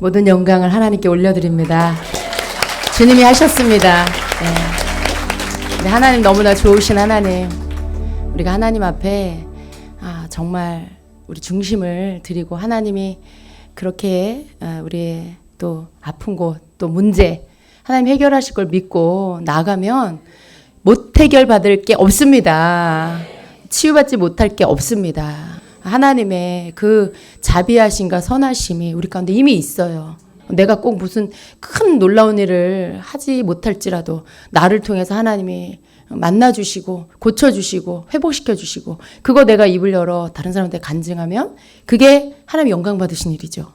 모든 영광을 하나님께 올려드립니다. 주님이 하셨습니다. 네, 하나님 너무나 좋으신 하나님, 우리가 하나님 앞에 정말 우리 중심을 드리고 하나님이 그렇게 우리의 또 아픈 곳, 또 문제 하나님 해결하실 걸 믿고 나가면 못 해결받을 게 없습니다. 치유받지 못할 게 없습니다. 하나님의 그 자비하심과 선하심이 우리 가운데 이미 있어요. 내가 꼭 무슨 큰 놀라운 일을 하지 못할지라도 나를 통해서 하나님이 만나주시고 고쳐주시고 회복시켜주시고, 그거 내가 입을 열어 다른 사람한테 간증하면 그게 하나님 영광 받으신 일이죠.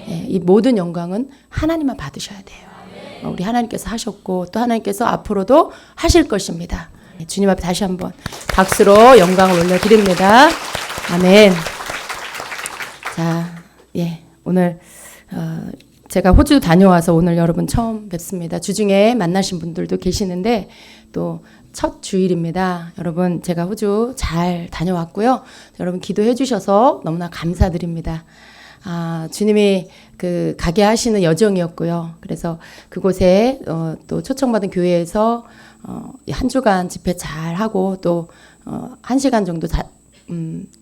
이 모든 영광은 하나님만 받으셔야 돼요. 우리 하나님께서 하셨고 또 하나님께서 앞으로도 하실 것입니다. 주님 앞에 다시 한번 박수로 영광을 올려드립니다. 아멘. 자, 오늘 제가 호주 다녀와서 오늘 여러분 처음 뵙습니다. 주중에 만나신 분들도 계시는데 또 첫 주일입니다. 여러분, 제가 호주 잘 다녀왔고요. 여러분 기도해 주셔서 너무나 감사드립니다. 주님이 가게 하시는 여정이었고요. 그래서 그곳에 또 초청받은 교회에서 한 주간 집회 잘 하고 또 1시간 정도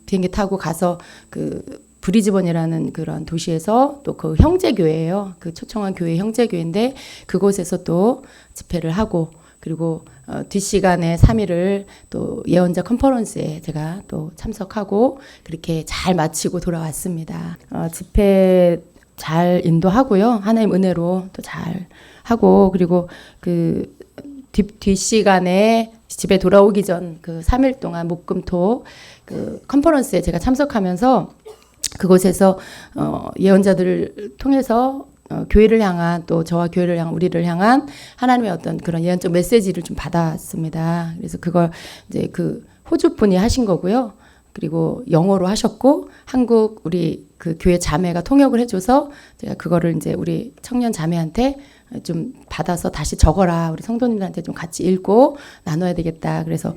비행기 타고 가서 브리즈번이라는 그런 도시에서 또 그 형제교회예요. 그 초청한 교회 형제교회인데 그곳에서 또 집회를 하고, 그리고 뒷시간에 3일을 또 예언자 컨퍼런스에 제가 또 참석하고 그렇게 잘 마치고 돌아왔습니다. 집회 잘 인도하고요. 하나님 은혜로 또 잘 하고, 그리고 뒷시간에 집에 돌아오기 전 3일 동안 목금토 컨퍼런스에 제가 참석하면서 그곳에서 예언자들을 통해서 교회를 향한, 또 저와 교회를 향한, 우리를 향한 하나님의 어떤 그런 예언적 메시지를 좀 받았습니다. 그래서 그걸 이제 호주 분이 하신 거고요. 그리고 영어로 하셨고 한국 우리 교회 자매가 통역을 해줘서 제가 그거를 이제 우리 청년 자매한테 좀 받아서 다시 적어라, 우리 성도님들한테 좀 같이 읽고 나눠야 되겠다. 그래서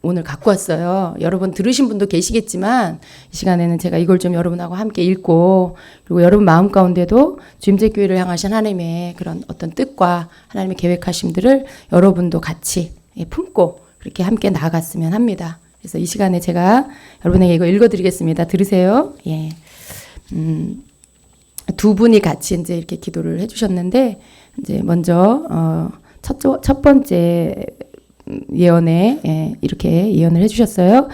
오늘 갖고 왔어요. 여러분 들으신 분도 계시겠지만 이 시간에는 제가 이걸 좀 여러분하고 함께 읽고, 그리고 여러분 마음 가운데도 주임제 교회를 향하신 하나님의 그런 어떤 뜻과 하나님의 계획하심들을 여러분도 같이 품고 그렇게 함께 나아갔으면 합니다. 그래서 이 시간에 제가 여러분에게 이거 읽어드리겠습니다. 들으세요. 두 분이 같이 이제 이렇게 기도를 해주셨는데, 이제 먼저 첫 번째 예언에 이렇게 예언을 해주셨어요.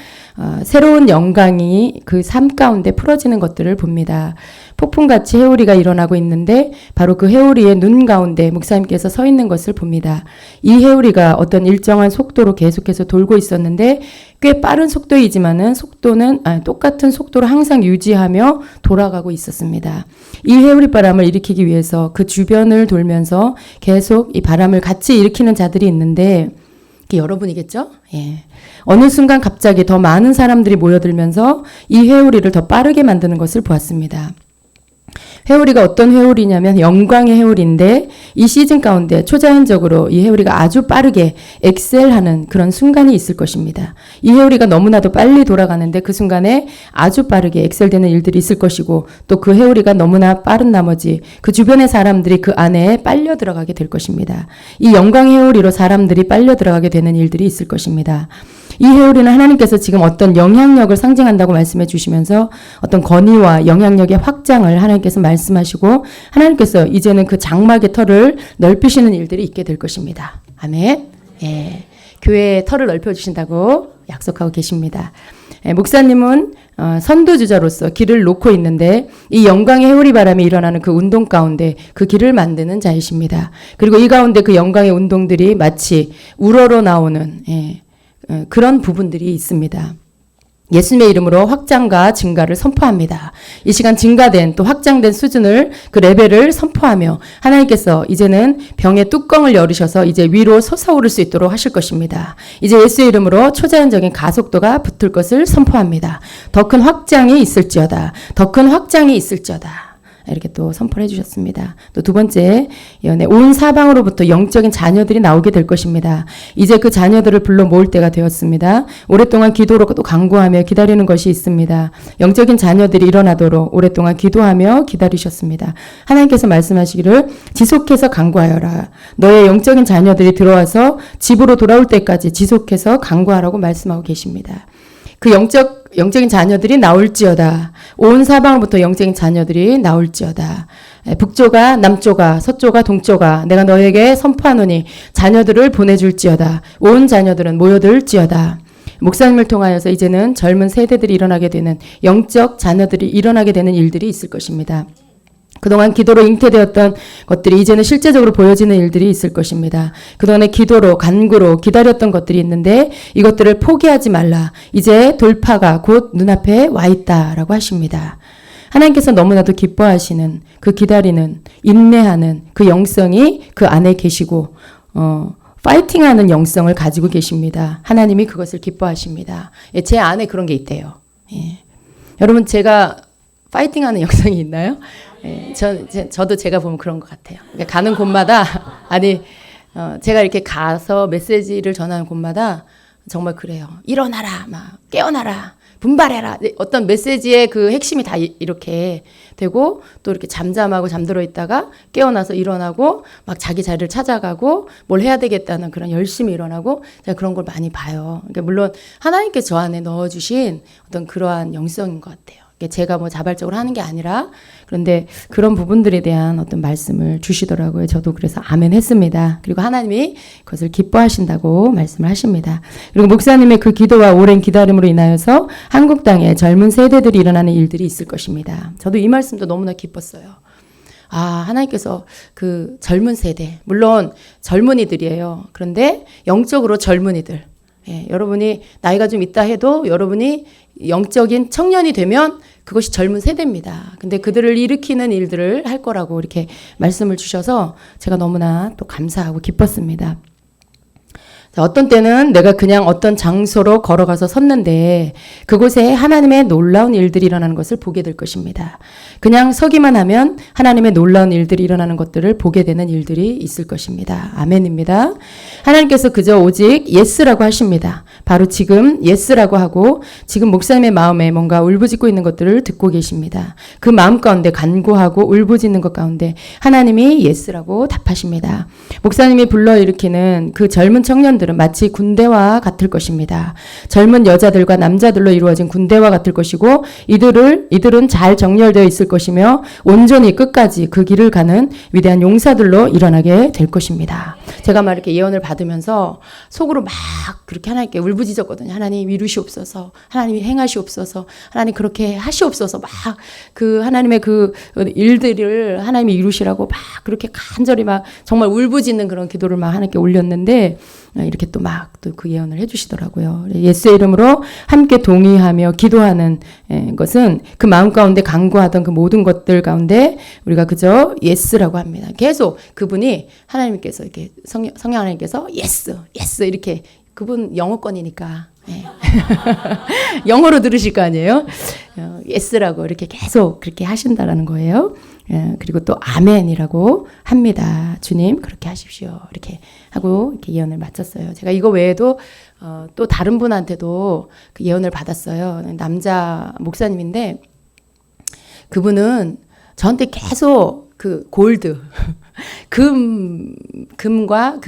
새로운 영광이 그 삶 가운데 풀어지는 것들을 봅니다. 폭풍같이 회오리가 일어나고 있는데 바로 그 회오리의 눈 가운데 목사님께서 서 있는 것을 봅니다. 이 회오리가 어떤 일정한 속도로 계속해서 돌고 있었는데 꽤 빠른 속도이지만은 속도는 똑같은 속도로 항상 유지하며 돌아가고 있었습니다. 이 회오리 바람을 일으키기 위해서 그 주변을 돌면서 계속 이 바람을 같이 일으키는 자들이 있는데 여러분이겠죠? 어느 순간 갑자기 더 많은 사람들이 모여들면서 이 회오리를 더 빠르게 만드는 것을 보았습니다. 회오리가 어떤 회오리냐면 영광의 회오리인데 이 시즌 가운데 초자연적으로 이 회오리가 아주 빠르게 엑셀하는 그런 순간이 있을 것입니다. 이 회오리가 너무나도 빨리 돌아가는데 그 순간에 아주 빠르게 엑셀되는 일들이 있을 것이고, 또 그 회오리가 너무나 빠른 나머지 그 주변의 사람들이 그 안에 빨려 들어가게 될 것입니다. 이 영광의 회오리로 사람들이 빨려 들어가게 되는 일들이 있을 것입니다. 이 회오리는 하나님께서 지금 어떤 영향력을 상징한다고 말씀해 주시면서 어떤 권위와 영향력의 확장을 하나님께서 말씀하시고, 하나님께서 이제는 그 장막의 털을 넓히시는 일들이 있게 될 것입니다. 아멘. 교회의 털을 넓혀주신다고 약속하고 계십니다. 목사님은 선도주자로서 길을 놓고 있는데 이 영광의 회오리 바람이 일어나는 그 운동 가운데 그 길을 만드는 자이십니다. 그리고 이 가운데 그 영광의 운동들이 마치 우러러 나오는 그런 부분들이 있습니다. 예수님의 이름으로 확장과 증가를 선포합니다. 이 시간 증가된 또 확장된 수준을, 그 레벨을 선포하며 하나님께서 이제는 병의 뚜껑을 열으셔서 이제 위로 솟아오를 수 있도록 하실 것입니다. 이제 예수의 이름으로 초자연적인 가속도가 붙을 것을 선포합니다. 더 큰 확장이 있을지어다. 더 큰 확장이 있을지어다. 이렇게 또 선포를 해주셨습니다. 또 두 번째 예언에 온 사방으로부터 영적인 자녀들이 나오게 될 것입니다. 이제 그 자녀들을 불러 모을 때가 되었습니다. 오랫동안 기도로 또 간구하며 기다리는 것이 있습니다. 영적인 자녀들이 일어나도록 오랫동안 기도하며 기다리셨습니다. 하나님께서 말씀하시기를 지속해서 간구하여라. 너의 영적인 자녀들이 들어와서 집으로 돌아올 때까지 지속해서 간구하라고 말씀하고 계십니다. 그 영적인 자녀들이 나올지어다. 온 사방으로부터 영적인 자녀들이 나올지어다. 북조가 남조가 서조가 동조가 내가 너에게 선포하노니 자녀들을 보내줄지어다. 온 자녀들은 모여들지어다. 목사님을 통하여서 이제는 젊은 세대들이 일어나게 되는 영적 자녀들이 일어나게 되는 일들이 있을 것입니다. 그동안 기도로 잉태되었던 것들이 이제는 실제적으로 보여지는 일들이 있을 것입니다. 그동안에 기도로 간구로 기다렸던 것들이 있는데 이것들을 포기하지 말라. 이제 돌파가 곧 눈앞에 와 있다라고 하십니다. 하나님께서 너무나도 기뻐하시는 그 기다리는 인내하는 그 영성이 그 안에 계시고 파이팅하는 영성을 가지고 계십니다. 하나님이 그것을 기뻐하십니다. 예, 제 안에 그런 게 있대요. 예. 여러분 제가 파이팅하는 영성이 있나요? 예, 저도 제가 보면 그런 것 같아요. 그러니까 가는 곳마다 제가 이렇게 가서 메시지를 전하는 곳마다 정말 그래요. 일어나라, 막 깨어나라, 분발해라. 어떤 메시지의 그 핵심이 다 이렇게 되고 또 이렇게 잠잠하고 잠들어 있다가 깨어나서 일어나고 막 자기 자리를 찾아가고 뭘 해야 되겠다는 그런 열심히 일어나고 제가 그런 걸 많이 봐요. 그러니까 물론 하나님께서 저 안에 넣어주신 어떤 그러한 영성인 것 같아요. 제가 뭐 자발적으로 하는 게 아니라 그런데 그런 부분들에 대한 어떤 말씀을 주시더라고요. 저도 그래서 아멘 했습니다. 그리고 하나님이 그것을 기뻐하신다고 말씀을 하십니다. 그리고 목사님의 그 기도와 오랜 기다림으로 인하여서 한국 땅에 젊은 세대들이 일어나는 일들이 있을 것입니다. 저도 이 말씀도 너무나 기뻤어요. 아, 하나님께서 그 젊은 세대, 물론 젊은이들이에요. 그런데 영적으로 젊은이들. 예, 여러분이 나이가 좀 있다 해도 여러분이 영적인 청년이 되면 그것이 젊은 세대입니다. 근데 그들을 일으키는 일들을 할 거라고 이렇게 말씀을 주셔서 제가 너무나 또 감사하고 기뻤습니다. 어떤 때는 내가 그냥 어떤 장소로 걸어가서 섰는데 그곳에 하나님의 놀라운 일들이 일어나는 것을 보게 될 것입니다. 그냥 서기만 하면 하나님의 놀라운 일들이 일어나는 것들을 보게 되는 일들이 있을 것입니다. 아멘입니다. 하나님께서 그저 오직 예스라고 하십니다. 바로 지금 예스라고 하고 지금 목사님의 마음에 뭔가 울부짖고 있는 것들을 듣고 계십니다. 그 마음 가운데 간구하고 울부짖는 것 가운데 하나님이 예스라고 답하십니다. 목사님이 불러일으키는 그 젊은 청년들은 마치 군대와 같을 것입니다. 젊은 여자들과 남자들로 이루어진 군대와 같을 것이고 이들은 잘 정렬되어 있을 것이며 온전히 끝까지 그 길을 가는 위대한 용사들로 일어나게 될 것입니다. 제가 막 이렇게 예언을 받으면서 속으로 막 그렇게 하나님께 울부짖었거든요. 하나님 이루시옵소서, 하나님이 행하시옵소서, 하나님 그렇게 하시옵소서. 막 그 하나님의 그 일들을 하나님이 이루시라고 막 그렇게 간절히 막 정말 울부짖는 그런 기도를 막 하나님께 올렸는데 이렇게 또 막 또 그 예언을 해주시더라고요. 예수의 이름으로 함께 동의하며 기도하는 것은 그 마음 가운데 간구하던 그 모든 것들 가운데 우리가 그저 예스라고 합니다. 계속 그분이 하나님께서 이렇게 성령 하나님께서 예스 이렇게 그분 영어권이니까 예. 영어로 들으실 거 아니에요? 예스라고 이렇게 계속 그렇게 하신다라는 거예요. 예, 그리고 또 아멘이라고 합니다. 주님 그렇게 하십시오. 이렇게 하고 이렇게 예언을 마쳤어요. 제가 이거 외에도 또 다른 분한테도 그 예언을 받았어요. 남자 목사님인데 그분은 저한테 계속 그 골드 금과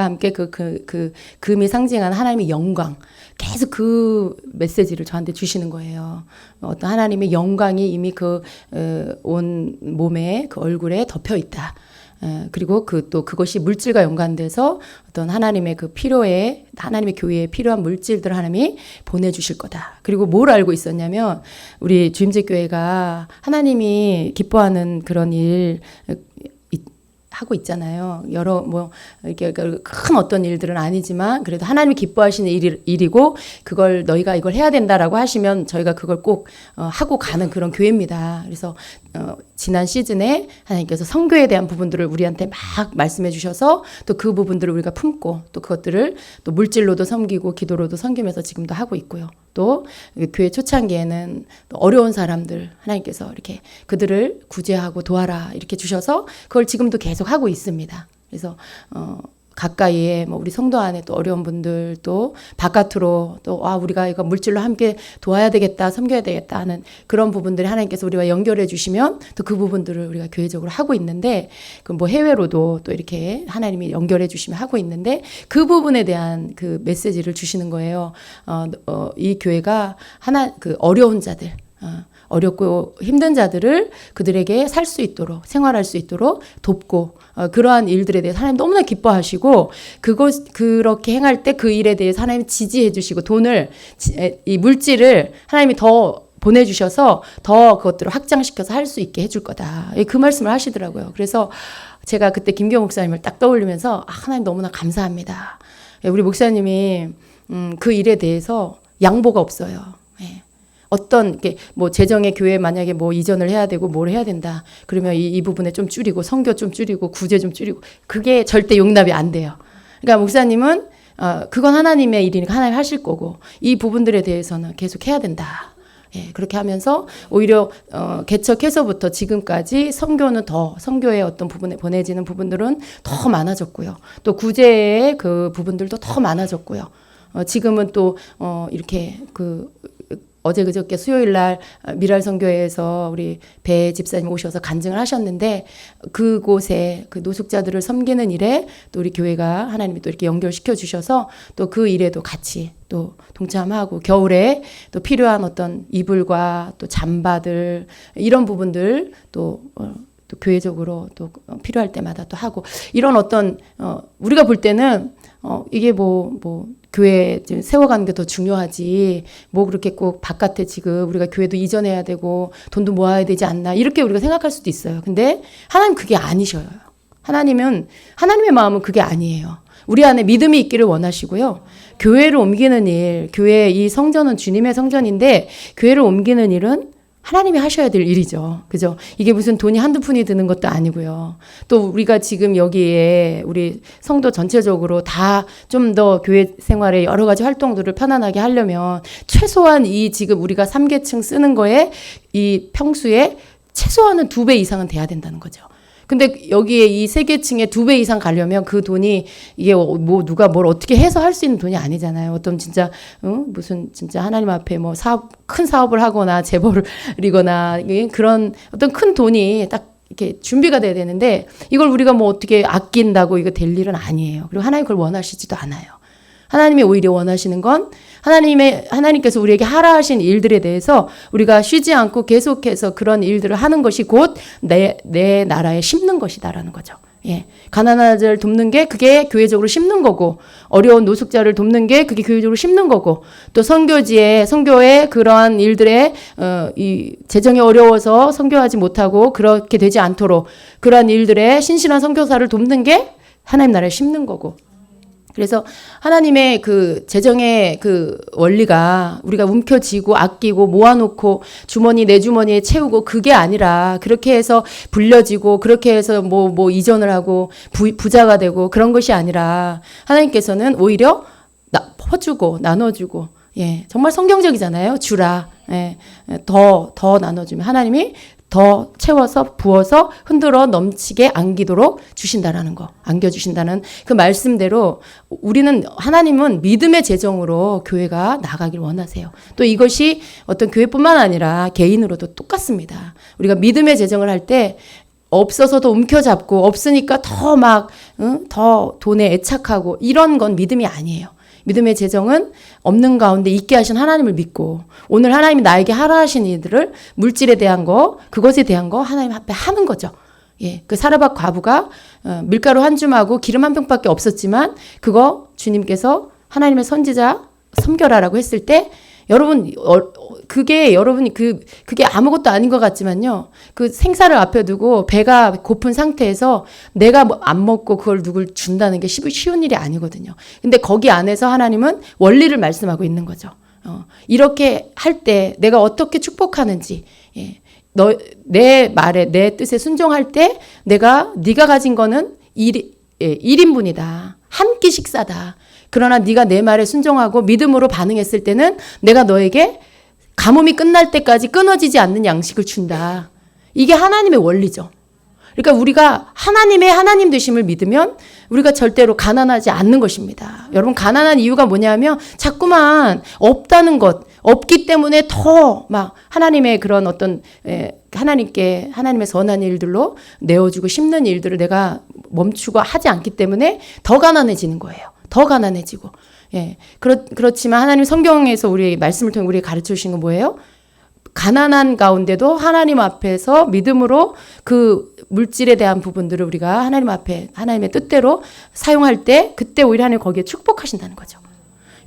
함께 그 금이 상징하는 하나님의 영광 계속 그 메시지를 저한테 주시는 거예요. 어떤 하나님의 영광이 이미 그 온 몸에 그 얼굴에 덮여 있다. 그리고 또 그것이 물질과 연관돼서 어떤 하나님의 그 하나님의 교회에 필요한 물질들을 하나님이 보내주실 거다. 그리고 뭘 알고 있었냐면 우리 주임제 교회가 하나님이 기뻐하는 그런 일 하고 있잖아요. 여러 이렇게 큰 어떤 일들은 아니지만 그래도 하나님이 기뻐하시는 일이고 그걸 너희가 이걸 해야 된다라고 하시면 저희가 그걸 꼭 하고 가는 그런 교회입니다. 그래서 지난 시즌에 하나님께서 선교에 대한 부분들을 우리한테 막 말씀해 주셔서 또 그 부분들을 우리가 품고 또 그것들을 또 물질로도 섬기고 기도로도 섬기면서 지금도 하고 있고요. 또 교회 초창기에는 또 어려운 사람들 하나님께서 이렇게 그들을 구제하고 도와라 이렇게 주셔서 그걸 지금도 계속 하고 있습니다. 그래서 가까이에 뭐 우리 성도 안에 또 어려운 분들 또 바깥으로 또 우리가 이거 물질로 함께 도와야 되겠다 섬겨야 되겠다 하는 그런 부분들이 하나님께서 우리와 연결해 주시면 또 그 부분들을 우리가 교회적으로 하고 있는데 그 뭐 해외로도 또 이렇게 하나님이 연결해 주시면 하고 있는데 그 부분에 대한 그 메시지를 주시는 거예요. 이 교회가 그 어려운 자들 어렵고 힘든 자들을 그들에게 살 수 있도록 생활할 수 있도록 돕고 그러한 일들에 대해서 하나님 너무나 기뻐하시고 그렇게 행할 때 그 일에 대해서 하나님 지지해 주시고 돈을 이 물질을 하나님이 더 보내주셔서 더 그것들을 확장시켜서 할 수 있게 해줄 거다. 그 말씀을 하시더라고요. 그래서 제가 그때 김경 목사님을 딱 떠올리면서 하나님 너무나 감사합니다. 우리 목사님이 그 일에 대해서 양보가 없어요. 어떤 게 뭐 재정의 교회 만약에 뭐 이전을 해야 되고 뭘 해야 된다. 그러면 이 부분에 좀 줄이고 선교 좀 줄이고 구제 좀 줄이고 그게 절대 용납이 안 돼요. 그러니까 목사님은 그건 하나님의 일이니까 하나님 하실 거고 이 부분들에 대해서는 계속 해야 된다. 그렇게 하면서 오히려 개척해서부터 지금까지 선교의 어떤 부분에 보내지는 부분들은 더 많아졌고요. 또 구제의 그 부분들도 더 많아졌고요. 지금은 또 이렇게 어제 그저께 수요일 날 미랄 선교회에서 우리 배 집사님 오셔서 간증을 하셨는데 그곳에 그 노숙자들을 섬기는 일에 또 우리 교회가 하나님이 또 이렇게 연결시켜 주셔서 또 그 일에도 같이 또 동참하고 겨울에 또 필요한 어떤 이불과 또 잠바들 이런 부분들 또 교회적으로 또 필요할 때마다 또 하고 이런 어떤 우리가 볼 때는 이게 뭐 교회 지금 세워가는 게 더 중요하지 뭐 그렇게 꼭 바깥에 지금 우리가 교회도 이전해야 되고 돈도 모아야 되지 않나 이렇게 우리가 생각할 수도 있어요. 근데 하나님 그게 아니셔요. 하나님의 마음은 그게 아니에요. 우리 안에 믿음이 있기를 원하시고요. 교회를 옮기는 일, 교회 이 성전은 주님의 성전인데 교회를 옮기는 일은 하나님이 하셔야 될 일이죠. 그죠? 이게 무슨 돈이 한두 푼이 드는 것도 아니고요. 또 우리가 지금 여기에 우리 성도 전체적으로 다 좀 더 교회 생활에 여러 가지 활동들을 편안하게 하려면 최소한 이 지금 우리가 3계층 쓰는 거에 이 평수에 최소한은 2배 이상은 돼야 된다는 거죠. 근데 여기에 이 3계층에 2배 이상 가려면 그 돈이 이게 뭐 누가 뭘 어떻게 해서 할 수 있는 돈이 아니잖아요. 어떤 진짜 무슨 진짜 하나님 앞에 뭐 큰 사업을 하거나 재벌이거나 그런 어떤 큰 돈이 딱 이렇게 준비가 돼야 되는데 이걸 우리가 뭐 어떻게 아낀다고 이거 될 일은 아니에요. 그리고 하나님 그걸 원하시지도 않아요. 하나님이 오히려 원하시는 건 하나님께서 우리에게 하라 하신 일들에 대해서 우리가 쉬지 않고 계속해서 그런 일들을 하는 것이 곧 내 나라에 심는 것이다라는 거죠. 가난한 자를 돕는 게 그게 교회적으로 심는 거고 어려운 노숙자를 돕는 게 그게 교회적으로 심는 거고 또 선교의 그러한 일들에 이 재정이 어려워서 선교하지 못하고 그렇게 되지 않도록 그러한 일들에 신실한 선교사를 돕는 게 하나님 나라에 심는 거고 그래서 하나님의 그 재정의 그 원리가 우리가 움켜쥐고 아끼고 모아놓고 내 주머니에 채우고 그게 아니라 그렇게 해서 불려지고 그렇게 해서 뭐 이전을 하고 부자가 되고 그런 것이 아니라 하나님께서는 오히려 퍼주고 나눠주고 정말 성경적이잖아요. 주라. 더 나눠주면 하나님이 더 채워서 부어서 흔들어 넘치게 안기도록 주신다라는 거, 안겨주신다는 그 말씀대로 하나님은 믿음의 재정으로 교회가 나가길 원하세요. 또 이것이 어떤 교회뿐만 아니라 개인으로도 똑같습니다. 우리가 믿음의 재정을 할 때 없어서도 움켜잡고 없으니까 더 돈에 애착하고 이런 건 믿음이 아니에요. 믿음의 재정은 없는 가운데 있게 하신 하나님을 믿고 오늘 하나님이 나에게 하라 하신 일들을 물질에 대한 거 그것에 대한 거 하나님 앞에 하는 거죠. 그 사르밧 과부가 밀가루 한 줌하고 기름 한 병밖에 없었지만 그거 주님께서 하나님의 선지자 섬겨라라고 했을 때 그게 아무것도 아닌 것 같지만요. 그 생사를 앞에 두고 배가 고픈 상태에서 내가 안 먹고 그걸 누굴 준다는 게 쉬운 일이 아니거든요. 근데 거기 안에서 하나님은 원리를 말씀하고 있는 거죠. 이렇게 할 때 내가 어떻게 축복하는지, 내 말에 내 뜻에 순종할 때 네가 가진 거는 1인분이다. 한 끼 식사다. 그러나 네가 내 말에 순종하고 믿음으로 반응했을 때는 내가 너에게 가뭄이 끝날 때까지 끊어지지 않는 양식을 준다. 이게 하나님의 원리죠. 그러니까 우리가 하나님의 하나님 되심을 믿으면 우리가 절대로 가난하지 않는 것입니다. 여러분, 가난한 이유가 뭐냐면 자꾸만 없다는 것, 없기 때문에 더 막 하나님의 그런 어떤 하나님께 하나님의 선한 일들로 내어주고 심는 일들을 내가 멈추고 하지 않기 때문에 더 가난해지는 거예요. 더 가난해지고. 예. 그렇지만 하나님 성경에서 우리 말씀을 통해 우리에게 가르쳐 주신 건 뭐예요? 가난한 가운데도 하나님 앞에서 믿음으로 그 물질에 대한 부분들을 우리가 하나님 앞에 하나님의 뜻대로 사용할 때 그때 오히려 하나님 거기에 축복하신다는 거죠.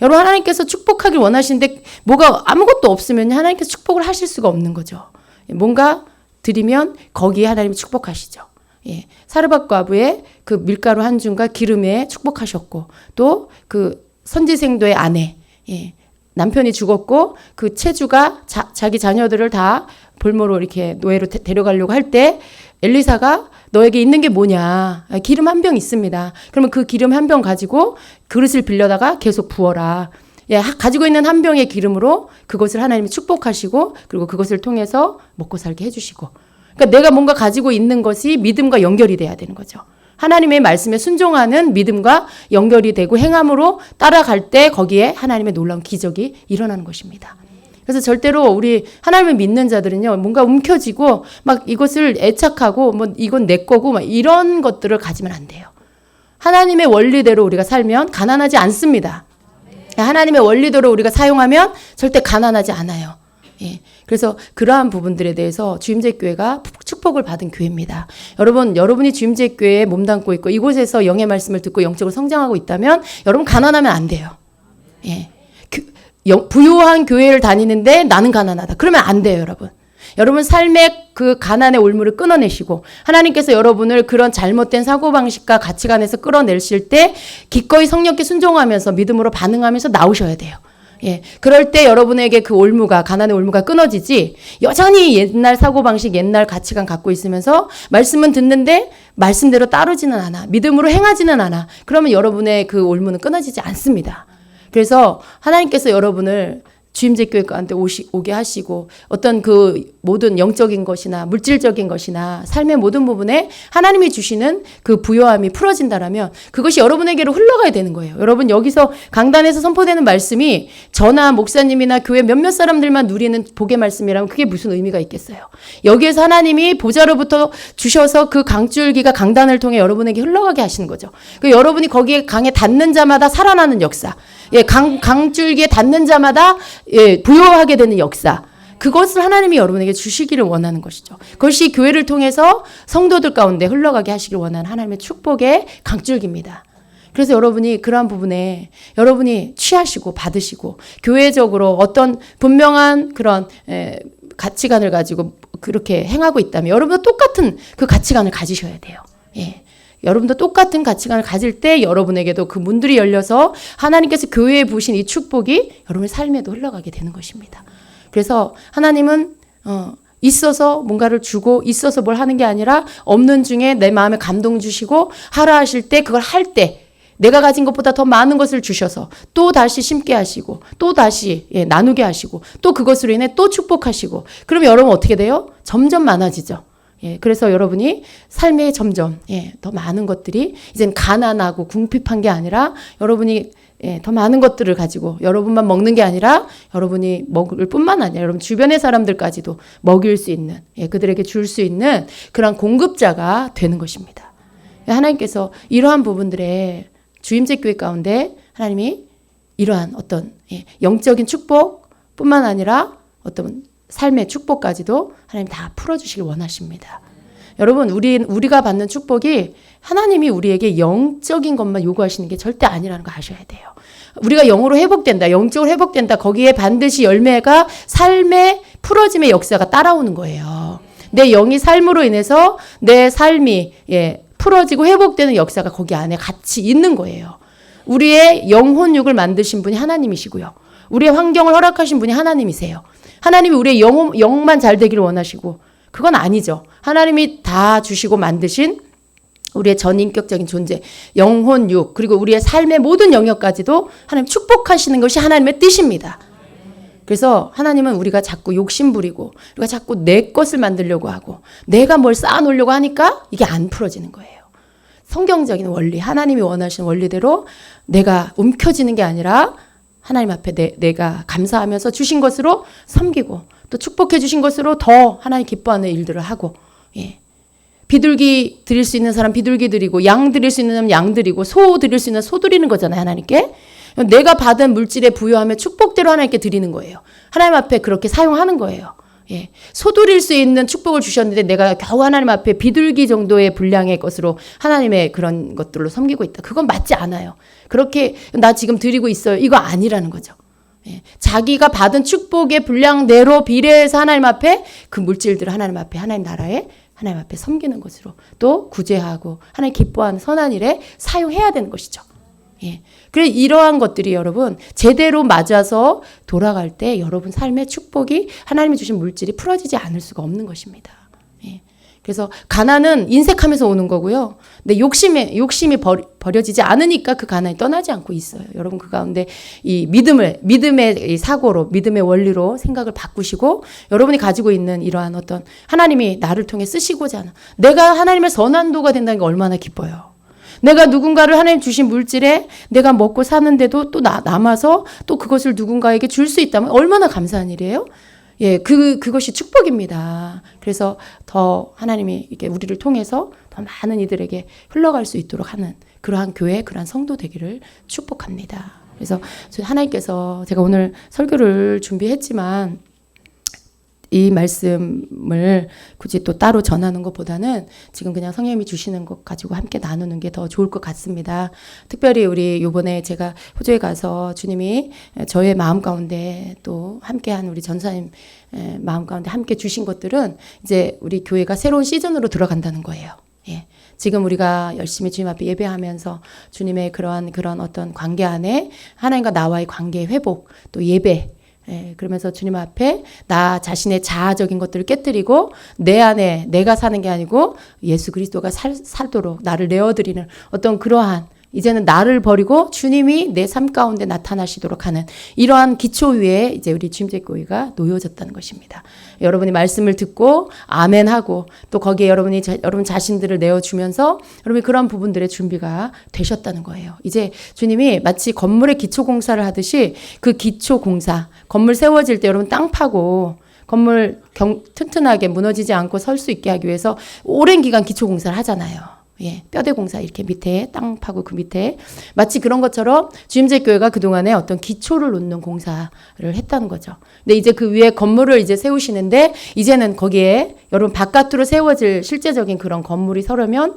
여러분, 하나님께서 축복하길 원하시는데 뭐가 아무것도 없으면 하나님께서 축복을 하실 수가 없는 거죠. 뭔가 드리면 거기에 하나님이 축복하시죠. 예. 사르밧 과부의 그 밀가루 한 줌과 기름에 축복하셨고 또 그 선지생도의 아내, 예. 남편이 죽었고 그 체주가 자기 자녀들을 다 볼모로 이렇게 노예로 데려가려고 할 때 엘리사가 너에게 있는 게 뭐냐? 기름 한 병 있습니다. 그러면 그 기름 한 병 가지고 그릇을 빌려다가 계속 부어라. 예, 가지고 있는 한 병의 기름으로 그것을 하나님이 축복하시고 그리고 그것을 통해서 먹고 살게 해주시고. 그러니까 내가 뭔가 가지고 있는 것이 믿음과 연결이 돼야 되는 거죠. 하나님의 말씀에 순종하는 믿음과 연결이 되고 행함으로 따라갈 때 거기에 하나님의 놀라운 기적이 일어나는 것입니다. 그래서 절대로 우리 하나님을 믿는 자들은요, 뭔가 움켜쥐고 막 이것을 애착하고 뭐 이건 내 거고 막 이런 것들을 가지면 안 돼요. 하나님의 원리대로 우리가 살면 가난하지 않습니다. 하나님의 원리대로 우리가 사용하면 절대 가난하지 않아요. 예. 그래서 그러한 부분들에 대해서 주임제교회가 축복을 받은 교회입니다. 여러분이 주임제교회에 몸담고 있고 이곳에서 영의 말씀을 듣고 영적으로 성장하고 있다면 여러분 가난하면 안 돼요. 예. 부유한 교회를 다니는데 나는 가난하다. 그러면 안 돼요, 여러분. 여러분 삶의 그 가난의 올무를 끊어내시고 하나님께서 여러분을 그런 잘못된 사고방식과 가치관에서 끌어내실 때 기꺼이 성령께 순종하면서 믿음으로 반응하면서 나오셔야 돼요. 예, 그럴 때 여러분에게 그 올무가, 가난의 올무가 끊어지지, 여전히 옛날 사고방식, 옛날 가치관 갖고 있으면서 말씀은 듣는데 말씀대로 따르지는 않아. 믿음으로 행하지는 않아. 그러면 여러분의 그 올무는 끊어지지 않습니다. 그래서 하나님께서 여러분을 주임제교회 가운데 오게 하시고 어떤 그 모든 영적인 것이나 물질적인 것이나 삶의 모든 부분에 하나님이 주시는 그 부요함이 풀어진다라면 그것이 여러분에게로 흘러가야 되는 거예요. 여러분, 여기서 강단에서 선포되는 말씀이 저나 목사님이나 교회 몇몇 사람들만 누리는 복의 말씀이라면 그게 무슨 의미가 있겠어요. 여기에서 하나님이 보좌로부터 주셔서 그 강줄기가 강단을 통해 여러분에게 흘러가게 하시는 거죠. 그 여러분이 거기에 강에 닿는 자마다 살아나는 역사, 예, 강줄기에 닿는 자마다 예, 부여하게 되는 역사. 그것을 하나님이 여러분에게 주시기를 원하는 것이죠. 그것이 교회를 통해서 성도들 가운데 흘러가게 하시길 원하는 하나님의 축복의 강줄기입니다. 그래서 여러분이 그러한 부분에 여러분이 취하시고 받으시고 교회적으로 어떤 분명한 그런 가치관을 가지고 그렇게 행하고 있다면 여러분도 똑같은 그 가치관을 가지셔야 돼요. 예. 여러분도 똑같은 가치관을 가질 때 여러분에게도 그 문들이 열려서 하나님께서 교회에 부으신 이 축복이 여러분의 삶에도 흘러가게 되는 것입니다. 그래서 하나님은 있어서 뭔가를 주고 있어서 뭘 하는 게 아니라 없는 중에 내 마음에 감동 주시고 하라 하실 때 그걸 할 때 내가 가진 것보다 더 많은 것을 주셔서 또 다시 심게 하시고 또 다시 나누게 하시고 또 그것으로 인해 또 축복하시고 그러면 여러분 어떻게 돼요? 점점 많아지죠. 예, 그래서 여러분이 삶에 점점 더 많은 것들이 이젠 가난하고 궁핍한 게 아니라 여러분이 더 많은 것들을 가지고 여러분만 먹는 게 아니라 여러분이 먹을 뿐만 아니라 여러분 주변의 사람들까지도 먹일 수 있는 그들에게 줄 수 있는 그런 공급자가 되는 것입니다. 하나님께서 이러한 부분들에 주임제교회 가운데 하나님이 이러한 어떤 영적인 축복뿐만 아니라 어떤 삶의 축복까지도 하나님 다 풀어주시길 원하십니다. 여러분, 우리가 받는 축복이 하나님이 우리에게 영적인 것만 요구하시는 게 절대 아니라는 거 아셔야 돼요. 우리가 영으로 회복된다, 영적으로 회복된다, 거기에 반드시 열매가 삶의 풀어짐의 역사가 따라오는 거예요. 내 영이 삶으로 인해서 내 삶이 풀어지고 회복되는 역사가 거기 안에 같이 있는 거예요. 우리의 영혼육을 만드신 분이 하나님이시고요. 우리의 환경을 허락하신 분이 하나님이세요. 하나님이 우리의 영만 잘 되기를 원하시고 그건 아니죠. 하나님이 다 주시고 만드신 우리의 전인격적인 존재, 영혼, 육, 그리고 우리의 삶의 모든 영역까지도 하나님 축복하시는 것이 하나님의 뜻입니다. 그래서 하나님은 우리가 자꾸 욕심 부리고 우리가 자꾸 내 것을 만들려고 하고 내가 뭘 쌓아놓으려고 하니까 이게 안 풀어지는 거예요. 성경적인 원리, 하나님이 원하시는 원리대로 내가 움켜쥐는 게 아니라 하나님 앞에 내가 감사하면서 주신 것으로 섬기고 또 축복해 주신 것으로 더 하나님 기뻐하는 일들을 하고, 예. 비둘기 드릴 수 있는 사람 비둘기 드리고 양 드릴 수 있는 사람 양 드리고 소 드릴 수 있는 소 드리는 거잖아요. 하나님께. 내가 받은 물질에 부여하며 축복대로 하나님께 드리는 거예요. 하나님 앞에 그렇게 사용하는 거예요. 예. 소 드릴 수 있는 축복을 주셨는데 내가 겨우 하나님 앞에 비둘기 정도의 분량의 것으로 하나님의 그런 것들로 섬기고 있다. 그건 맞지 않아요. 그렇게 나 지금 드리고 있어요. 이거 아니라는 거죠. 예. 자기가 받은 축복의 분량대로 비례해서 하나님 앞에 그 물질들을 하나님 앞에 하나님 나라에 하나님 앞에 섬기는 것으로 또 구제하고 하나님 기뻐하는 선한 일에 사용해야 되는 것이죠. 예. 그래 이러한 것들이 여러분 제대로 맞아서 돌아갈 때 여러분 삶의 축복이 하나님이 주신 물질이 풀어지지 않을 수가 없는 것입니다. 예. 그래서 가난은 인색하면서 오는 거고요. 근데 욕심이 버려지지 않으니까 그 가난이 떠나지 않고 있어요. 여러분 그 가운데 이 믿음의 이 사고로, 믿음의 원리로 생각을 바꾸시고 여러분이 가지고 있는 이러한 어떤 하나님이 나를 통해 쓰시고자 하는 내가 하나님의 선한도가 된다는 게 얼마나 기뻐요. 내가 누군가를 하나님 주신 물질에 내가 먹고 사는데도 또 남아서 또 그것을 누군가에게 줄 수 있다면 얼마나 감사한 일이에요. 예, 그것이 축복입니다. 그래서 더 하나님이 이렇게 우리를 통해서 더 많은 이들에게 흘러갈 수 있도록 하는 그러한 교회, 그러한 성도 되기를 축복합니다. 그래서 하나님께서 제가 오늘 설교를 준비했지만 이 말씀을 굳이 또 따로 전하는 것보다는 지금 그냥 성령님이 주시는 것 가지고 함께 나누는 게 더 좋을 것 같습니다. 특별히 우리 요번에 제가 호주에 가서 주님이 저의 마음 가운데 또 함께한 우리 전사님 마음 가운데 함께 주신 것들은 이제 우리 교회가 새로운 시즌으로 들어간다는 거예요. 예. 지금 우리가 열심히 주님 앞에 예배하면서 주님의 그런 어떤 관계 안에 하나님과 나와의 관계의 회복 또 예배 예, 그러면서 주님 앞에 나 자신의 자아적인 것들을 깨뜨리고 내 안에 내가 사는 게 아니고 예수 그리스도가 살도록 나를 내어드리는 어떤 그러한 이제는 나를 버리고 주님이 내 삶 가운데 나타나시도록 하는 이러한 기초 위에 이제 우리 주임제교회가 놓여졌다는 것입니다. 여러분이 말씀을 듣고 아멘하고 또 거기에 여러분 자신들을 내어주면서 여러분이 그런 부분들의 준비가 되셨다는 거예요. 이제 주님이 마치 건물의 기초 공사를 하듯이 그 기초 공사, 건물 세워질 때 여러분 땅 파고 건물 튼튼하게 무너지지 않고 설 수 있게 하기 위해서 오랜 기간 기초 공사를 하잖아요. 예, 뼈대 공사 이렇게 밑에 땅 파고 그 밑에 마치 그런 것처럼 주임제 교회가 그동안에 어떤 기초를 놓는 공사를 했다는 거죠. 근데 이제 그 위에 건물을 이제 세우시는데 이제는 거기에 여러분 바깥으로 세워질 실제적인 그런 건물이 서려면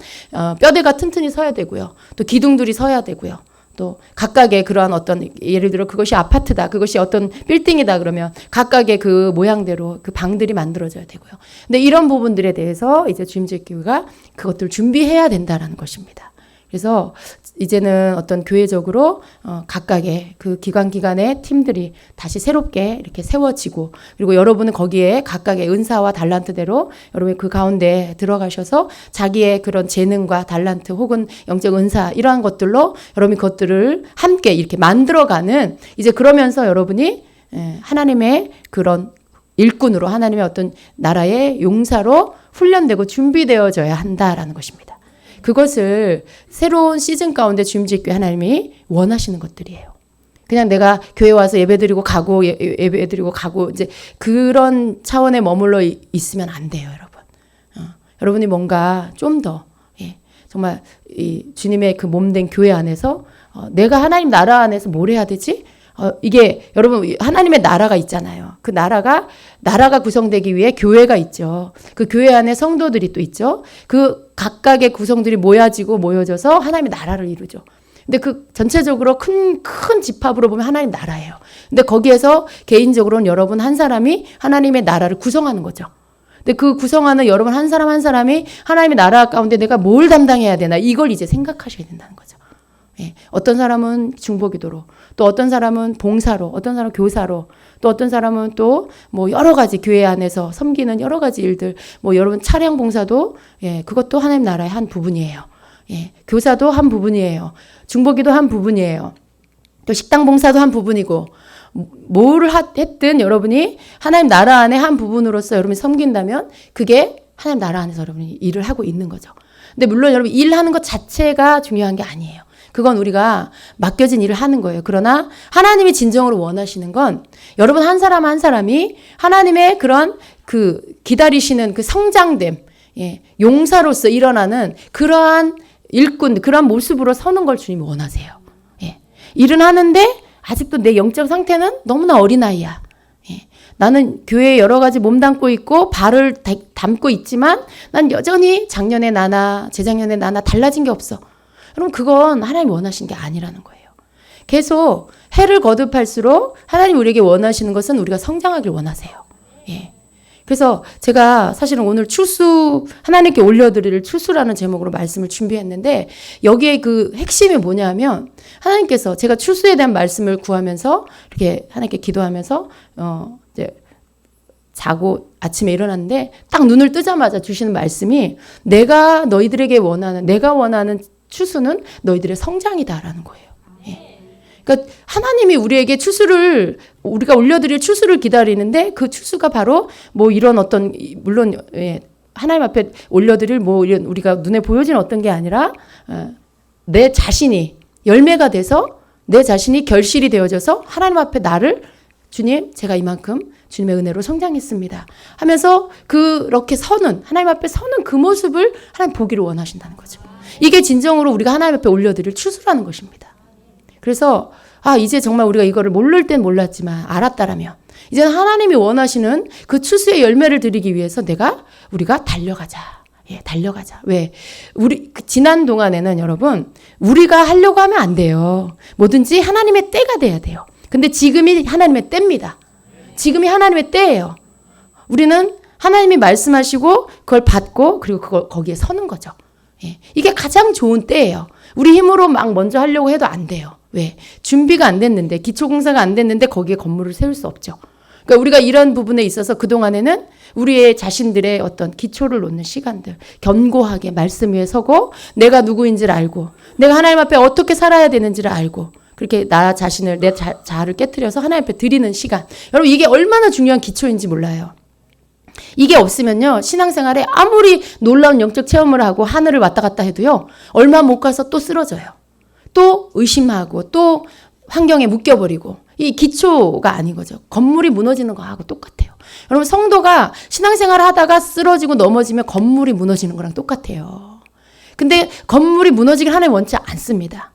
뼈대가 튼튼히 서야 되고요. 또 기둥들이 서야 되고요. 또 각각의 그러한 어떤 예를 들어 그것이 아파트다, 그것이 어떤 빌딩이다 그러면 각각의 그 모양대로 그 방들이 만들어져야 되고요. 근데 이런 부분들에 대해서 이제 주임제교회가 그것들을 준비해야 된다라는 것입니다. 그래서 이제는 어떤 교회적으로 각각의 그 기관의 팀들이 다시 새롭게 이렇게 세워지고 그리고 여러분은 거기에 각각의 은사와 달란트대로 여러분이 그 가운데 들어가셔서 자기의 그런 재능과 달란트 혹은 영적 은사 이러한 것들로 여러분이 그것들을 함께 이렇게 만들어가는 이제 그러면서 여러분이 하나님의 그런 일꾼으로 하나님의 어떤 나라의 용사로 훈련되고 준비되어져야 한다라는 것입니다. 그것을 새로운 시즌 가운데 주임제교회 하나님이 원하시는 것들이에요. 그냥 내가 교회 와서 예배드리고 가고 예배드리고 가고 이제 그런 차원에 머물러 있으면 안 돼요, 여러분. 여러분이 뭔가 좀 더 정말 이 주님의 그 몸된 교회 안에서 내가 하나님 나라 안에서 뭘 해야 되지? 이게 여러분 하나님의 나라가 있잖아요. 그 나라가 구성되기 위해 교회가 있죠. 그 교회 안에 성도들이 또 있죠. 그 각각의 구성들이 모여져서 하나님의 나라를 이루죠. 근데 그 전체적으로 큰 집합으로 보면 하나님 나라예요. 근데 거기에서 개인적으로는 여러분 한 사람이 하나님의 나라를 구성하는 거죠. 근데 그 구성하는 여러분 한 사람 한 사람이 하나님의 나라 가운데 내가 뭘 담당해야 되나 이걸 이제 생각하셔야 된다는 거죠. 예. 어떤 사람은 중보기도로, 또 어떤 사람은 봉사로, 어떤 사람은 교사로, 또 어떤 사람은 또 뭐 여러 가지 교회 안에서 섬기는 여러 가지 일들, 뭐 여러분 차량 봉사도 그것도 하나님 나라의 한 부분이에요. 교사도 한 부분이에요. 중보기도 한 부분이에요. 또 식당 봉사도 한 부분이고, 뭐를 했든 여러분이 하나님 나라 안에 한 부분으로서 여러분이 섬긴다면 그게 하나님 나라 안에서 여러분이 일을 하고 있는 거죠. 근데 물론 여러분 일하는 것 자체가 중요한 게 아니에요. 그건 우리가 맡겨진 일을 하는 거예요. 그러나 하나님이 진정으로 원하시는 건 여러분 한 사람 한 사람이 하나님의 그런 그 기다리시는 그 성장됨, 용사로서 일어나는 그러한 일꾼, 그러한 모습으로 서는 걸 주님이 원하세요. 일은 하는데 아직도 내 영적 상태는 너무나 어린아이야. 나는 교회에 여러 가지 몸담고 있고 발을 담고 있지만 난 여전히 작년에 나나 재작년에 나나 달라진 게 없어. 여러분 그건 하나님 원하신 게 아니라는 거예요. 계속 해를 거듭할수록 하나님 우리에게 원하시는 것은 우리가 성장하길 원하세요. 그래서 제가 사실은 오늘 추수, 하나님께 올려드릴 추수라는 제목으로 말씀을 준비했는데 여기에 그 핵심이 뭐냐면 하나님께서 제가 추수에 대한 말씀을 구하면서 이렇게 하나님께 기도하면서 이제 자고 아침에 일어났는데 딱 눈을 뜨자마자 주시는 말씀이 내가 원하는 추수는 너희들의 성장이다라는 거예요. 그러니까 하나님이 우리에게 우리가 올려드릴 추수를 기다리는데 그 추수가 바로 뭐 이런 어떤, 물론, 하나님 앞에 올려드릴 뭐 이런 우리가 눈에 보여지는 어떤 게 아니라, 내 자신이 열매가 돼서 내 자신이 결실이 되어져서 하나님 앞에 주님, 제가 이만큼 주님의 은혜로 성장했습니다 하면서 그렇게 하나님 앞에 서는 그 모습을 하나님 보기를 원하신다는 거죠. 이게 진정으로 우리가 하나님 앞에 올려드릴 추수라는 것입니다. 그래서 이제 정말 우리가 이거를 모를 땐 몰랐지만 알았다라면 이제는 하나님이 원하시는 그 추수의 열매를 드리기 위해서 우리가 달려가자. 달려가자. 왜? 지난 동안에는 여러분, 우리가 하려고 하면 안 돼요. 뭐든지 하나님의 때가 돼야 돼요. 근데 지금이 하나님의 때입니다. 지금이 하나님의 때예요. 우리는 하나님이 말씀하시고 그걸 받고 그리고 거기에 서는 거죠. 이게 가장 좋은 때예요. 우리 힘으로 막 먼저 하려고 해도 안 돼요. 왜? 준비가 안 됐는데, 기초공사가 안 됐는데 거기에 건물을 세울 수 없죠. 그러니까 우리가 이런 부분에 있어서 그동안에는 우리의 자신들의 어떤 기초를 놓는 시간들, 견고하게 말씀 위에 서고 내가 누구인지를 알고 내가 하나님 앞에 어떻게 살아야 되는지를 알고 그렇게 나 자신을, 내 자아를 깨트려서 하나님 앞에 드리는 시간. 여러분 이게 얼마나 중요한 기초인지 몰라요. 이게 없으면요, 신앙생활에 아무리 놀라운 영적 체험을 하고 하늘을 왔다 갔다 해도요, 얼마 못 가서 또 쓰러져요. 또 의심하고 또 환경에 묶여버리고, 이 기초가 아닌 거죠. 건물이 무너지는 거하고 똑같아요. 여러분 성도가 신앙생활을 하다가 쓰러지고 넘어지면 건물이 무너지는 거랑 똑같아요. 근데 건물이 무너지길 하나님 원치 않습니다.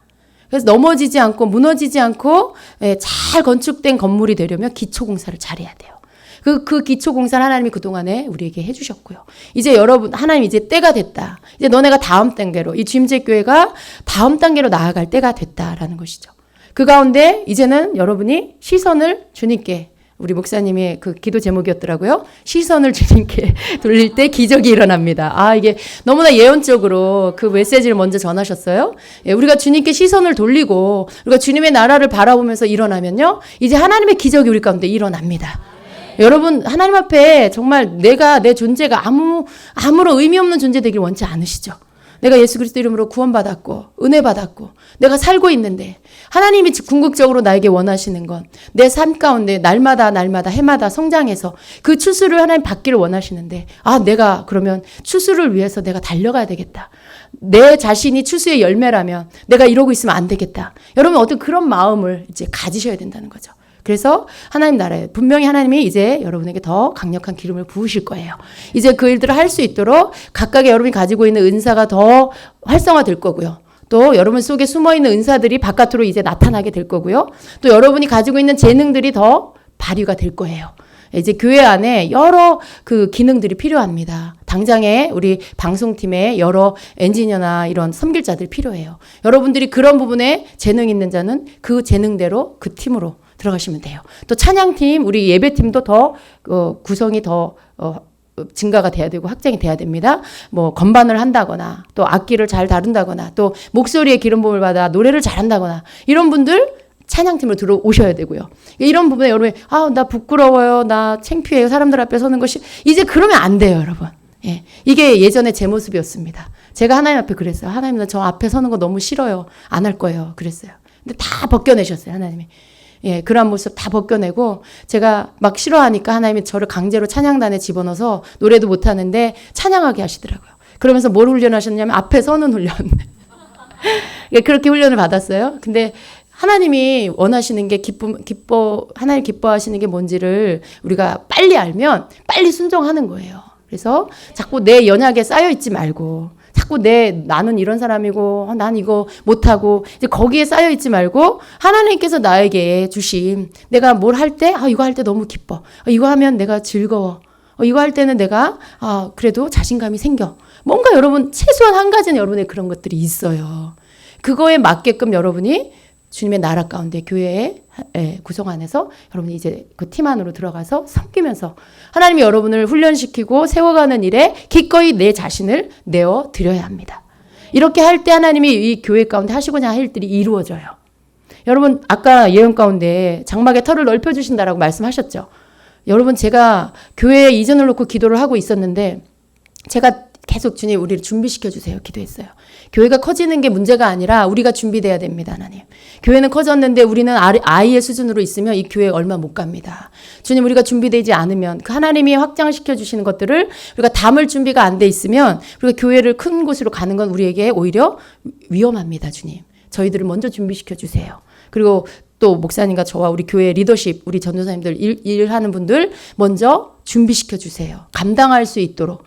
그래서 넘어지지 않고 무너지지 않고 잘 건축된 건물이 되려면 기초공사를 잘해야 돼요. 그 기초공사를 하나님이 그동안에 우리에게 해주셨고요. 이제 여러분, 하나님 이제 때가 됐다. 이제 너네가 다음 단계로, 이 주임제교회가 다음 단계로 나아갈 때가 됐다라는 것이죠. 그 가운데 이제는 여러분이 시선을 주님께, 우리 목사님의 그 기도 제목이었더라고요. 시선을 주님께 돌릴 때 기적이 일어납니다. 이게 너무나 예언적으로 그 메시지를 먼저 전하셨어요. 우리가 주님께 시선을 돌리고 우리가 주님의 나라를 바라보면서 일어나면요, 이제 하나님의 기적이 우리 가운데 일어납니다. 여러분 하나님 앞에 정말 내 존재가 아무런 의미 없는 존재 되길 원치 않으시죠. 내가 예수 그리스도 이름으로 구원받았고 은혜 받았고 내가 살고 있는데 하나님이 궁극적으로 나에게 원하시는 건 내 삶 가운데 날마다 해마다 성장해서 그 추수를 하나님 받기를 원하시는데, 내가 그러면 추수를 위해서 내가 달려가야 되겠다. 내 자신이 추수의 열매라면 내가 이러고 있으면 안 되겠다. 여러분 어떤 그런 마음을 이제 가지셔야 된다는 거죠. 그래서 하나님 나라에 분명히 하나님이 이제 여러분에게 더 강력한 기름을 부으실 거예요. 이제 그 일들을 할 수 있도록 각각의 여러분이 가지고 있는 은사가 더 활성화될 거고요. 또 여러분 속에 숨어있는 은사들이 바깥으로 이제 나타나게 될 거고요. 또 여러분이 가지고 있는 재능들이 더 발휘가 될 거예요. 이제 교회 안에 여러 그 기능들이 필요합니다. 당장에 우리 방송팀에 여러 엔지니어나 이런 섬길 자들이 필요해요. 여러분들이 그런 부분에 재능 있는 자는 그 재능대로 그 팀으로 들어가시면 돼요. 또 찬양팀, 우리 예배팀도 더 구성이 더 증가가 돼야 되고 확장이 돼야 됩니다. 뭐 건반을 한다거나 또 악기를 잘 다룬다거나 또 목소리에 기름 부음을 받아 노래를 잘한다거나 이런 분들 찬양팀으로 들어오셔야 되고요. 이런 부분에 여러분이 나 부끄러워요. 나 창피해요. 사람들 앞에 서는 것이 이제 그러면 안 돼요, 여러분. 예. 이게 예전에 제 모습이었습니다. 제가 하나님 앞에 그랬어요. 하나님 나 저 앞에 서는 거 너무 싫어요. 안 할 거예요. 그랬어요. 근데 다 벗겨내셨어요, 하나님이. 예, 그런 모습 다 벗겨내고 제가 막 싫어하니까 하나님이 저를 강제로 찬양단에 집어넣어서 노래도 못 하는데 찬양하게 하시더라고요. 그러면서 뭘 훈련하셨냐면 앞에 서는 훈련. 그렇게 훈련을 받았어요. 근데 하나님이 원하시는 게 하나님 기뻐하시는 게 뭔지를 우리가 빨리 알면 빨리 순종하는 거예요. 그래서 자꾸 내 연약에 쌓여 있지 말고 자꾸 나는 이런 사람이고 난 이거 못하고 이제 거기에 쌓여 있지 말고 하나님께서 나에게 주신 내가 뭘 할 때 이거 할 때 너무 기뻐. 이거 하면 내가 즐거워. 이거 할 때는 내가 그래도 자신감이 생겨. 뭔가 여러분 최소한 한 가지는 여러분의 그런 것들이 있어요. 그거에 맞게끔 여러분이 주님의 나라 가운데 교회의 구성 안에서 여러분이 이제 그 팀 안으로 들어가서 섬기면서 하나님이 여러분을 훈련시키고 세워가는 일에 기꺼이 내 자신을 내어 드려야 합니다. 이렇게 할 때 하나님이 이 교회 가운데 하시고자 할 일들이 이루어져요. 여러분 아까 예언 가운데 장막의 털을 넓혀주신다라고 말씀하셨죠. 여러분 제가 교회에 이전을 놓고 기도를 하고 있었는데 제가 계속 주님 우리를 준비시켜 주세요 기도했어요. 교회가 커지는 게 문제가 아니라 우리가 준비돼야 됩니다. 하나님. 교회는 커졌는데 우리는 아이의 수준으로 있으면 이 교회 얼마 못 갑니다. 주님 우리가 준비되지 않으면 그 하나님이 확장시켜 주시는 것들을 우리가 담을 준비가 안 돼 있으면 우리가 교회를 큰 곳으로 가는 건 우리에게 오히려 위험합니다. 주님. 저희들을 먼저 준비시켜 주세요. 그리고 또 목사님과 저와 우리 교회 리더십, 우리 전도사님들 일하는 분들 먼저 준비시켜 주세요. 감당할 수 있도록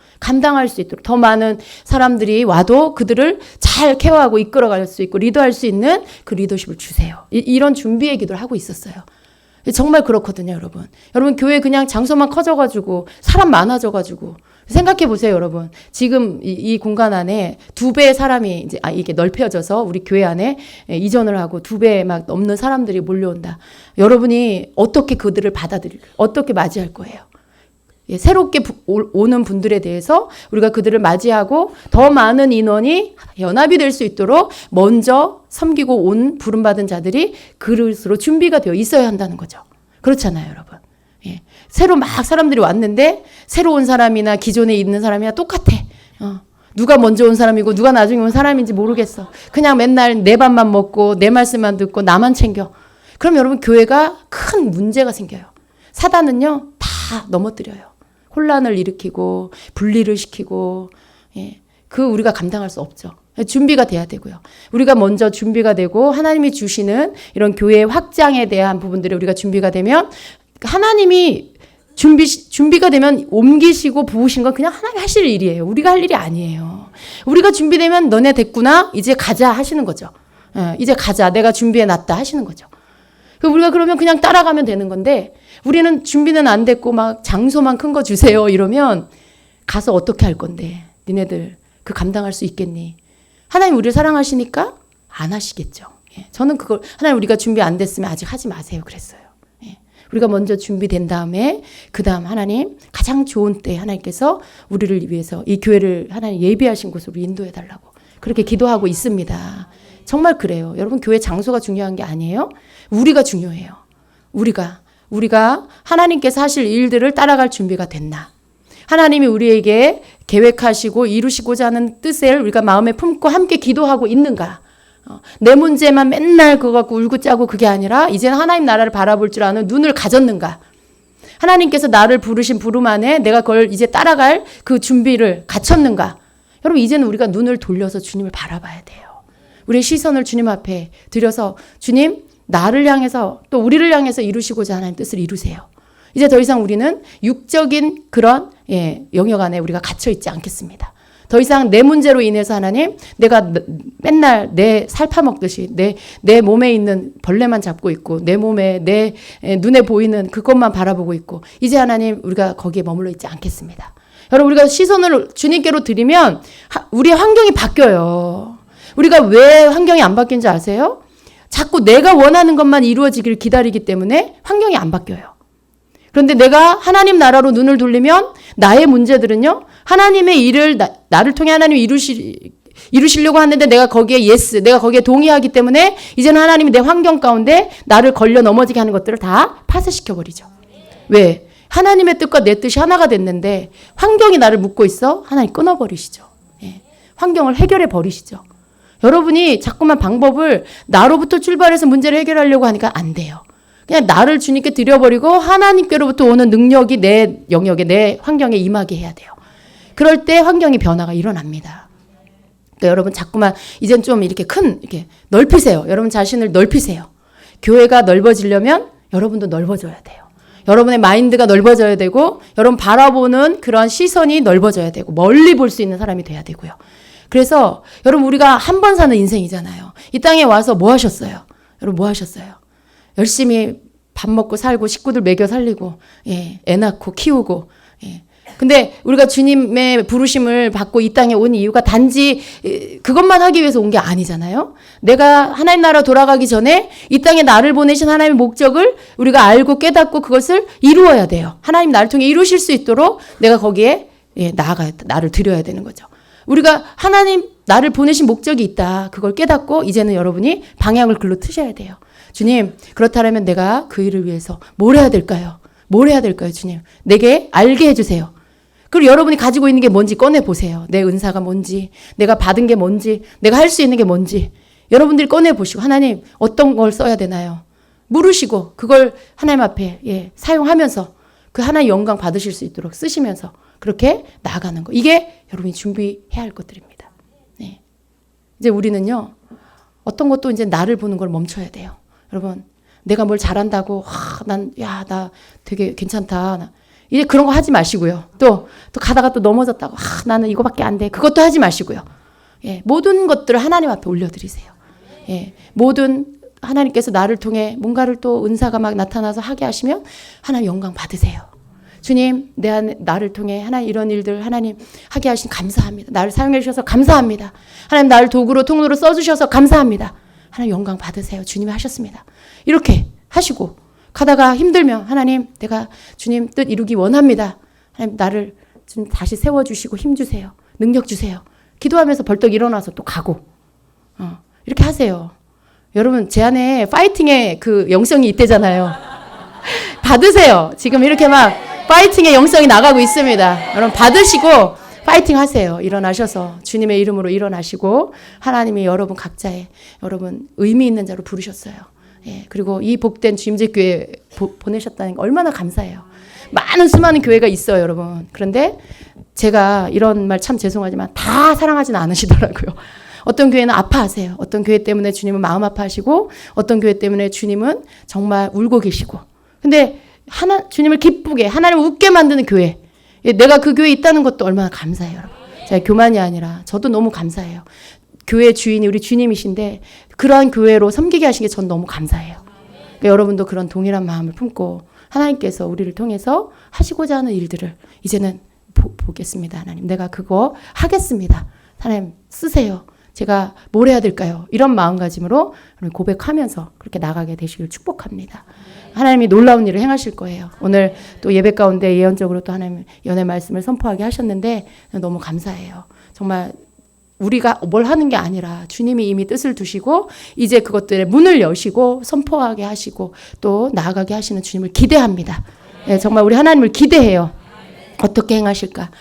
더 많은 사람들이 와도 그들을 잘 케어하고 이끌어갈 수 있고 리더할 수 있는 그 리더십을 주세요. 이런 준비의 기도를 하고 있었어요. 정말 그렇거든요, 여러분. 여러분 교회 그냥 장소만 커져가지고 사람 많아져가지고 생각해 보세요, 여러분. 지금 이 공간 안에 2배의 사람이 이제 이게 넓혀져서 우리 교회 안에 이전을 하고 2배 막 넘는 사람들이 몰려온다. 여러분이 어떻게 그들을 어떻게 맞이할 거예요? 새롭게 오는 분들에 대해서 우리가 그들을 맞이하고 더 많은 인원이 연합이 될 수 있도록 먼저 섬기고 온 부름받은 자들이 그릇으로 준비가 되어 있어야 한다는 거죠. 그렇잖아요, 여러분. 예. 새로 막 사람들이 왔는데 새로 온 사람이나 기존에 있는 사람이나 똑같아. 누가 먼저 온 사람이고 누가 나중에 온 사람인지 모르겠어. 그냥 맨날 내 밥만 먹고 내 말씀만 듣고 나만 챙겨. 그럼 여러분 교회가 큰 문제가 생겨요. 사단은요 다 넘어뜨려요. 혼란을 일으키고 분리를 시키고 우리가 감당할 수 없죠. 준비가 돼야 되고요. 우리가 먼저 준비가 되고 하나님이 주시는 이런 교회의 확장에 대한 부분들이 우리가 준비가 되면 하나님이 준비가 되면 옮기시고 부으신 건 그냥 하나님이 하실 일이에요. 우리가 할 일이 아니에요. 우리가 준비되면 너네 됐구나 이제 가자 하시는 거죠. 이제 가자 내가 준비해놨다 하시는 거죠. 우리가 그러면 그냥 따라가면 되는 건데 우리는 준비는 안 됐고 막 장소만 큰 거 주세요 이러면 가서 어떻게 할 건데 니네들 그 감당할 수 있겠니? 하나님 우리를 사랑하시니까 안 하시겠죠. 저는 그걸 하나님 우리가 준비 안 됐으면 아직 하지 마세요 그랬어요. 우리가 먼저 준비된 다음에 그 다음 하나님 가장 좋은 때 하나님께서 우리를 위해서 이 교회를 하나님 예비하신 곳으로 인도해 달라고 그렇게 기도하고 있습니다. 정말 그래요. 여러분 교회 장소가 중요한 게 아니에요. 우리가 중요해요. 우리가 하나님께서 하실 일들을 따라갈 준비가 됐나. 하나님이 우리에게 계획하시고 이루시고자 하는 뜻을 우리가 마음에 품고 함께 기도하고 있는가. 내 문제만 맨날 그거 갖고 울고 짜고 그게 아니라 이제는 하나님 나라를 바라볼 줄 아는 눈을 가졌는가. 하나님께서 나를 부르신 부름 안에 내가 그걸 이제 따라갈 그 준비를 갖췄는가. 여러분 이제는 우리가 눈을 돌려서 주님을 바라봐야 돼요. 우리의 시선을 주님 앞에 들여서 주님 나를 향해서 또 우리를 향해서 이루시고자 하는 뜻을 이루세요. 이제 더 이상 우리는 육적인 그런 영역 안에 우리가 갇혀 있지 않겠습니다. 더 이상 내 문제로 인해서 하나님 내가 맨날 내 살파먹듯이 내 몸에 있는 벌레만 잡고 있고 내 몸에 내 눈에 보이는 그것만 바라보고 있고 이제 하나님 우리가 거기에 머물러 있지 않겠습니다. 여러분 우리가 시선을 주님께로 드리면 우리의 환경이 바뀌어요. 우리가 왜 환경이 안 바뀐지 아세요? 자꾸 내가 원하는 것만 이루어지길 기다리기 때문에 환경이 안 바뀌어요. 그런데 내가 하나님 나라로 눈을 돌리면 나의 문제들은요. 하나님의 일을 나를 통해 하나님이 이루시려고 하는데 내가 거기에 예스, 내가 거기에 동의하기 때문에 이제는 하나님이 내 환경 가운데 나를 걸려 넘어지게 하는 것들을 다 파쇄시켜버리죠. 왜? 하나님의 뜻과 내 뜻이 하나가 됐는데 환경이 나를 묶고 있어? 하나님 끊어버리시죠. 예. 환경을 해결해 버리시죠. 여러분이 자꾸만 방법을 나로부터 출발해서 문제를 해결하려고 하니까 안 돼요. 그냥 나를 주님께 드려버리고 하나님께로부터 오는 능력이 내 영역에, 내 환경에 임하게 해야 돼요. 그럴 때 환경의 변화가 일어납니다. 그러니까 여러분 자꾸만 이젠 좀 이렇게 이렇게 넓히세요. 여러분 자신을 넓히세요. 교회가 넓어지려면 여러분도 넓어져야 돼요. 여러분의 마인드가 넓어져야 되고 여러분 바라보는 그런 시선이 넓어져야 되고 멀리 볼 수 있는 사람이 돼야 되고요. 그래서 여러분 우리가 한 번 사는 인생이잖아요. 이 땅에 와서 뭐 하셨어요? 여러분 뭐 하셨어요? 열심히 밥 먹고 살고 식구들 먹여 살리고 예, 애 낳고 키우고 예. 근데 우리가 주님의 부르심을 받고 이 땅에 온 이유가 단지 그것만 하기 위해서 온 게 아니잖아요. 내가 하나님 나라 돌아가기 전에 이 땅에 나를 보내신 하나님의 목적을 우리가 알고 깨닫고 그것을 이루어야 돼요. 하나님 나를 통해 이루실 수 있도록 내가 거기에 예, 나를 드려야 되는 거죠. 우리가 하나님 나를 보내신 목적이 있다. 그걸 깨닫고 이제는 여러분이 방향을 글로 트셔야 돼요. 주님, 그렇다면 내가 그 일을 위해서 뭘 해야 될까요? 뭘 해야 될까요, 주님? 내게 알게 해주세요. 그리고 여러분이 가지고 있는 게 뭔지 꺼내보세요. 내 은사가 뭔지, 내가 받은 게 뭔지, 내가 할 수 있는 게 뭔지. 여러분들이 꺼내보시고, 하나님, 어떤 걸 써야 되나요? 물으시고, 그걸 하나님 앞에 예, 사용하면서 그 하나의 영광 받으실 수 있도록 쓰시면서 그렇게 나아가는 거. 이게 여러분이 준비해야 할 것들입니다. 네. 이제 우리는요, 어떤 것도 이제 나를 보는 걸 멈춰야 돼요. 여러분, 내가 뭘 잘한다고, 나 되게 괜찮다. 이제 그런 거 하지 마시고요. 또 가다가 또 넘어졌다고, 나는 이거밖에 안 돼. 그것도 하지 마시고요. 예, 모든 것들을 하나님 앞에 올려드리세요. 예, 모든 하나님께서 나를 통해 뭔가를 또 은사가 막 나타나서 하게 하시면 하나님 영광 받으세요. 주님, 나를 통해 하나님 이런 일들 하나님 하게 하신 감사합니다. 나를 사용해 주셔서 감사합니다. 하나님 나를 도구로 통로로 써주셔서 감사합니다. 하나님 영광 받으세요. 주님이 하셨습니다. 이렇게 하시고 가다가 힘들면 하나님 내가 주님 뜻 이루기 원합니다. 하나님 나를 좀 다시 세워주시고 힘 주세요. 능력 주세요. 기도하면서 벌떡 일어나서 또 가고 이렇게 하세요. 여러분 제 안에 파이팅의 그 영성이 있대잖아요. 받으세요. 지금 이렇게 막 파이팅의 영성이 나가고 있습니다. 여러분 받으시고 파이팅 하세요. 일어나셔서 주님의 이름으로 일어나시고 하나님이 여러분 각자의 여러분 의미 있는 자로 부르셨어요. 예, 그리고 이 복된 주임제교회 보내셨다는 게 얼마나 감사해요. 많은 수많은 교회가 있어요, 여러분. 그런데 제가 이런 말 참 죄송하지만 다 사랑하지는 않으시더라고요. 어떤 교회는 아파하세요. 어떤 교회 때문에 주님은 마음 아파하시고 어떤 교회 때문에 주님은 정말 울고 계시고. 근데 주님을 기쁘게 하나님을 웃게 만드는 교회. 내가 그 교회에 있다는 것도 얼마나 감사해요, 여러분. 제가 교만이 아니라 저도 너무 감사해요. 교회 주인이 우리 주님이신데 그러한 교회로 섬기게 하신 게 전 너무 감사해요. 그러니까 여러분도 그런 동일한 마음을 품고 하나님께서 우리를 통해서 하시고자 하는 일들을 이제는 보겠습니다. 하나님, 내가 그거 하겠습니다. 하나님 쓰세요. 제가 뭘 해야 될까요? 이런 마음가짐으로 고백하면서 그렇게 나가게 되시길 축복합니다. 하나님이 놀라운 일을 행하실 거예요. 오늘 또 예배 가운데 예언적으로 또 하나님 연의 말씀을 선포하게 하셨는데 너무 감사해요. 정말 우리가 뭘 하는 게 아니라 주님이 이미 뜻을 두시고 이제 그것들의 문을 여시고 선포하게 하시고 또 나아가게 하시는 주님을 기대합니다. 네, 정말 우리 하나님을 기대해요. 어떻게 행하실까?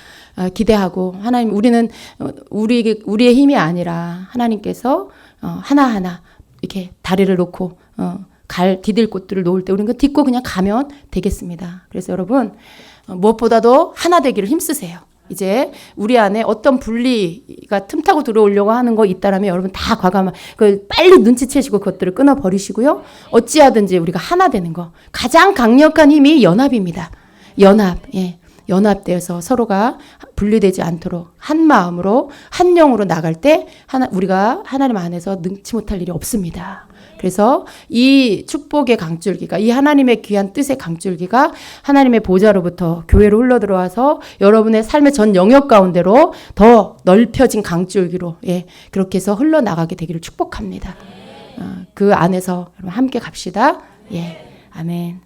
기대하고 하나님 우리는 우리의 힘이 아니라 하나님께서 하나하나 이렇게 다리를 놓고 디딜 곳들을 놓을 때 우리는 그 딛고 그냥 가면 되겠습니다. 그래서 여러분 무엇보다도 하나 되기를 힘쓰세요. 이제 우리 안에 어떤 분리가 틈타고 들어오려고 하는 거 있다라면 여러분 다 과감한 빨리 눈치채시고 그것들을 끊어버리시고요. 어찌하든지 우리가 하나 되는 거 가장 강력한 힘이 연합입니다. 연합. 예. 연합되어서 서로가 분리되지 않도록 한 마음으로 한 영으로 나갈 때 우리가 하나님 안에서 능치 못할 일이 없습니다. 그래서 이 축복의 강줄기가 이 하나님의 귀한 뜻의 강줄기가 하나님의 보좌로부터 교회로 흘러들어와서 여러분의 삶의 전 영역 가운데로 더 넓혀진 강줄기로 예, 그렇게 해서 흘러나가게 되기를 축복합니다. 그 안에서 여러분 함께 갑시다. 예, 아멘.